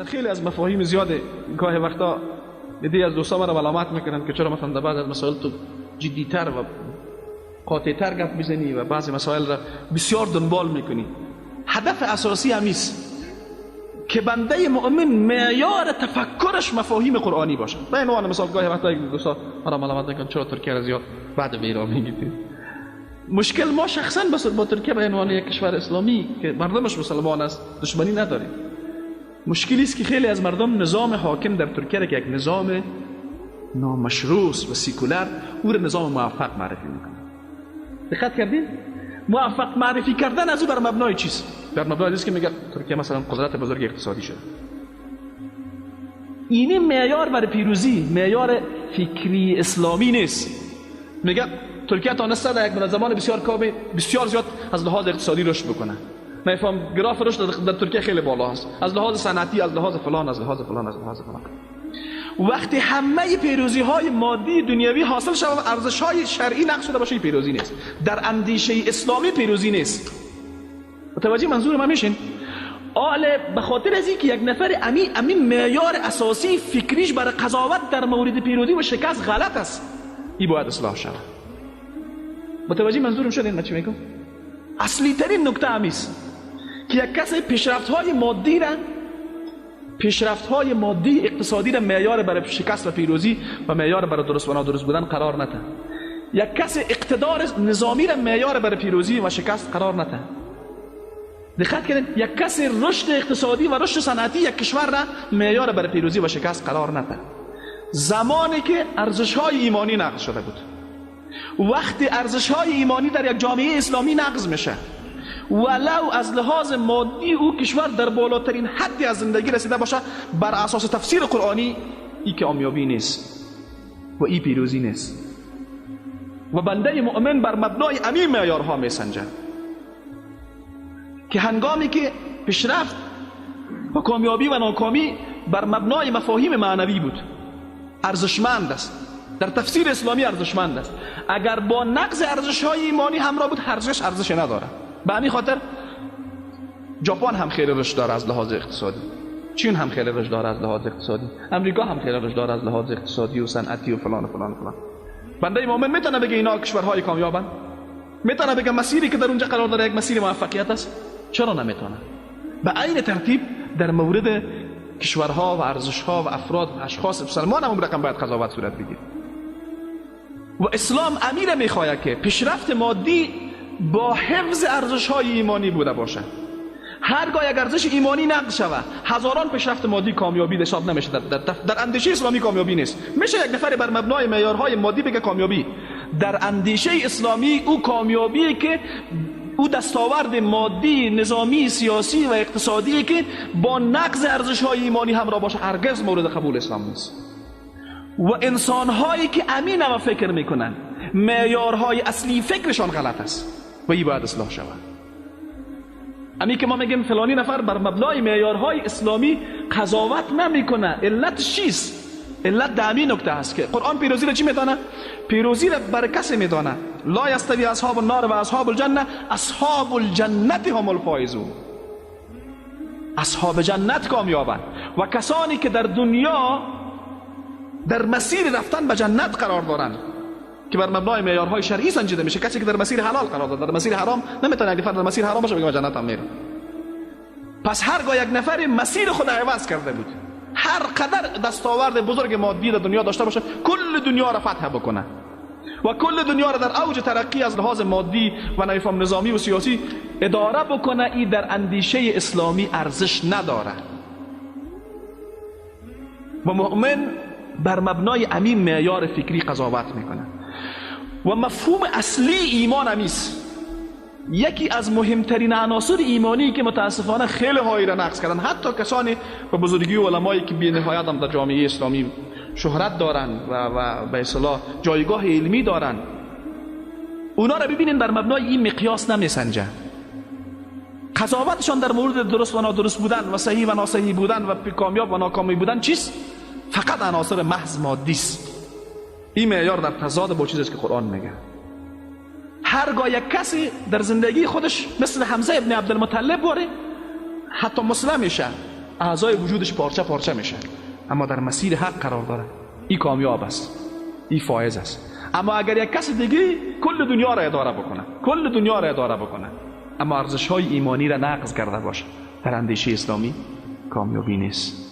خیلی از مفاهیم زیاده گاهی وقتا دیدی از دوستا مرا ملامت میکنن که چرا مثلا در بعض از مسائل تو جدیتر و قاطعتر گپ میزنی و بعضی مسائل را بسیار دنبال میکنی. هدف اساسی همیست که بنده مؤمن معیار تفکرش مفاهیم قرآنی باشه. به عنوان مثال گاهی وقتا یک دوستا مرا ملامت میکنن چرا ترکیه را زیاد بعد بیرا میگید. مشکل ما شخصا با ترکیه به عنوان یک کشور اسلامی که مردمش مسلمان است دشمنی نداریم. مشکلی است که خیلی از مردم نظام حاکم در ترکیه را که یک نظام نامشروع و سیکولر او را نظام موفق معرفی میکنه. دقت کردین؟ موفق معرفی کردن از او بر مبنای چیست؟ بر مبنای است که میگه ترکیه مثلا قدرت بزرگ اقتصادی شده. این معیار برای پیروزی معیار فکری اسلامی نیست. میگه ترکیه تانسته در یک زمان بسیار کمی بسیار زیاد از لحاظ اقتصادی رشد بکنه. من فهم گراف رشد در ترکیه خیلی بالا است، از لحاظ صنعتی، از لحاظ فلان، از لحاظ فلان، از لحاظ فلان. وقتی همه پیروزی های مادی دنیوی حاصل شود و ارزش های شرعی نقش شده باشه پیروزی نیست. در اندیشه اسلامی پیروزی نیست. متوجه منظور من میشین؟ آله به خاطر از اینکه یک نفر امین معیار اساسی فکریش برای قضاوت در مورد پیروزی و شکست غلط است، این باید اصلاح شود. متوجه منظورم شدین من چی میگم؟ اصلی ترین نکته همیست که یک کسی پیشرفت های مادی اقتصادی را معیار برای شکست و پیروزی و معیار برای درست و نادرست بودن قرار نده. یک کسی اقتدار نظامی را معیار برای پیروزی و شکست قرار نده. دقت کنید، یک کسی رشد اقتصادی و رشد صنعتی یک کشور را معیار برای پیروزی و شکست قرار نده. زمانی که ارزش های ایمانی نقض شده بود، وقتی ارزش های ایمانی در یک جامعه اسلامی نقض میشه، ولو از لحاظ مادی او کشور در بالاترین حدی از زندگی رسیده باشه، بر اساس تفسیر قرآنی این کامیابی نیست و این پیروزی نیست. و بنده مؤمن بر مبنای همین معیارها میسنجه که هنگامی که پیشرفت و کامیابی و ناکامی بر مبنای مفاهیم معنوی بود، ارزشمند است، در تفسیر اسلامی ارزشمند است. اگر با نقض ارزش‌های ایمانی همراه بود، ارزش نداره. به همین خاطر ژاپن هم خیلی رشد داره از لحاظ اقتصادی، چین هم خیلی رشد داره از لحاظ اقتصادی، امریکا هم خیلی رشد داره از لحاظ اقتصادی و صنعتی و فلان و فلان و فلان. بنده مؤمن میتونه بگه اینا کشورهای کامیابن؟ میتونه بگه مسیری که در اونجا قرار داره یک مسیر موفقیت است؟ چرا نمیتونه؟ به عین ترتیب در مورد کشورها و ارزشها و افراد و اشخاص مسلمان هم رقم باید قضاوت صورت بگیره. و اسلام امیر میخواد که پیشرفت مادی با حفظ ارزش‌های ایمانی بوده باشه. هرگاه یک ارزش ایمانی نقض شود، هزاران پیشرفت مادی کامیابی حساب نمیشه. در اندیشه اسلامی کامیابی نیست. میشه یک نفر بر مبنای معیارهای مادی بگه کامیابی. در اندیشه اسلامی او کامیابیه که او دستاورد مادی، نظامی، سیاسی و اقتصادی که با نقض ارزش‌های ایمانی همراه باشه هرگز مورد قبول اسلام نیست. و انسان‌هایی که امین و فکر میکنن معیارهای اصلی فکرشان غلط است و این باید اصلاح شود. امی که ما میگیم فلانی نفر بر مبنای معیارهای اسلامی قضاوت نمیکنه، علت چیست؟ علت در همین نکته است که قرآن پیروزی را چی میدانه؟ پیروزی را برای کسی میدانه لا یستوی اصحاب النار و اصحاب الجنه اصحاب الجنت هم الفائزون. اصحاب جنت کامیابند و کسانی که در دنیا در مسیر رفتن به جنت قرار دارند که بر مبنای معیارهای شرعی سنجیده میشه. کسی که در مسیر حلال قرار داره، در مسیر حرام نمیتونه یک نفر در مسیر حرام باشه بگه جنت هم میره. پس هرگاه یک نفر مسیر خود عوض کرده بود، هر قدر دستاورد بزرگ مادی در دنیا داشته باشه، کل دنیا را فتح بکنه و کل دنیا را در اوج ترقی از لحاظ مادی و نظام نظامی و سیاسی اداره بکنه، این در اندیشه اسلامی ارزش نداره. و مؤمن بر مبنای همین معیار فکری قضاوت میکنه. و مفهوم اصلی ایمان همیست. یکی از مهمترین عناصر ایمانی که متاسفانه خیلی هایی را نقض کردن، حتی کسانی به بزرگی و علمایی که بی نهایت هم در جامعه اسلامی شهرت دارن و به اصطلاح جایگاه علمی دارن، اونا را ببینین بر مبنای این مقیاس نمیسنجن. قضاوتشان در مورد درست و نادرست بودن و صحیح و ناصحیح بودن و کامیاب و ناکامی بودن چیست؟ فقط عناصر محض مادی است. این معیار در تضاد با چیزی است که قرآن میگه. هرگاه یک کسی در زندگی خودش مثل حمزه ابن عبدالمطلب باره، حتی مسلم میشه، اعضای وجودش پارچه پارچه میشه، اما در مسیر حق قرار داره. این کامیاب است، این فائز است. اما اگر یک کس دیگه کل دنیا را اداره بکنه اما ارزش های ایمانی را نقض کرده باشه، در اندیشه اسلامی کامیابی نیست.